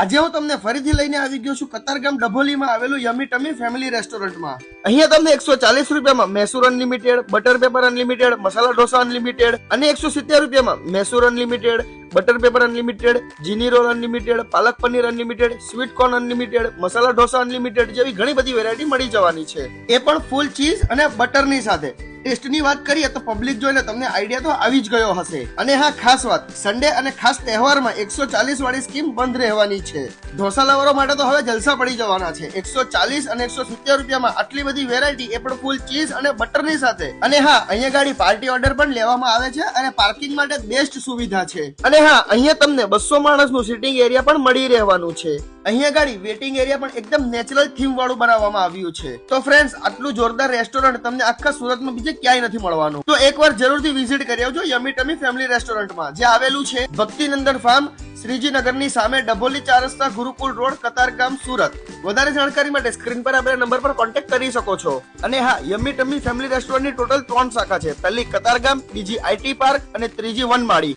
આજે હું તમને ફરીથી લઈને આવી ગયો છું કતારગામ ડભોલીમાં આવેલું યમી ટમી ફેમિલી રેસ્ટોરન્ટમાં. અહીંયા તમને 140 રૂપિયામાં Mysore unlimited, butter paper unlimited, masala dosa unlimited અને 170 રૂપિયામાં Mysore unlimited, butter paper unlimited, jini roll unlimited, palak paneer unlimited, sweet corn unlimited, masala dosa unlimited જેવી ઘણી બધી વેરાયટી મળી જવાની છે. એ પણ ફૂલ ચીઝ અને બટરની સાથે. ટેસ્ટની વાત કરીએ તો પબ્લિક જોઈને તમને આઈડિયા તો આવી જ ગયો હશે. અને હા, ખાસ વાત, સન્ડે અને ખાસ તહેવારમાં 140 વાળી સ્કીમ બંધ રહેવાની છે. ઢોસા લવરો માટે તો હવે જલસા પડી જવાના છે. 140 અને 170 રૂપિયામાં આટલી બધી વેરાયટી, એ પણ ફૂલ ચીઝ અને બટરની સાથે. અને હા, અહીંયા ગાડી પાર્ટી ઓર્ડર પણ લેવામાં આવે છે અને પાર્કિંગ માટે બેસ્ટ સુવિધા છે. અને હા, અહીંયા તમને 200 માણસનું સિટિંગ એરિયા પણ મળી રહેવાનું છે. અહીંયા ગાડી વેટિંગ એરિયા પણ એકદમ નેચરલ થીમ વાળું બનાવવામાં આવ્યું છે. તો ફ્રેન્ડ્સ, આટલું જોરદાર રેસ્ટોરન્ટ તમને આખા સુરતમાં બીજે ક્યાંય નથી મળવાનું. તો એકવાર જરૂરથી વિઝિટ કરી આવજો યમી ટમી ફેમિલી રેસ્ટોરન્ટમાં, જે આવેલું છે ભક્તિનંદન ફાર્મ, શ્રીજી નગરની સામે, ડભોલી 4 રસ્તા, ગુરુકુળ રોડ, કતારગામ, સુરત. વધારે જાણકારી માટે સ્ક્રીન પર આપેલા નંબર પર કોન્ટેક્ટ કરી શકો છો. અને હા, યમી ટમી ફેમિલી રેસ્ટોરન્ટની ટોટલ 3 શાખા છે. પહેલી કતારગામ, બીજી આઈટી પાર્ક અને ત્રીજી વનમાળી.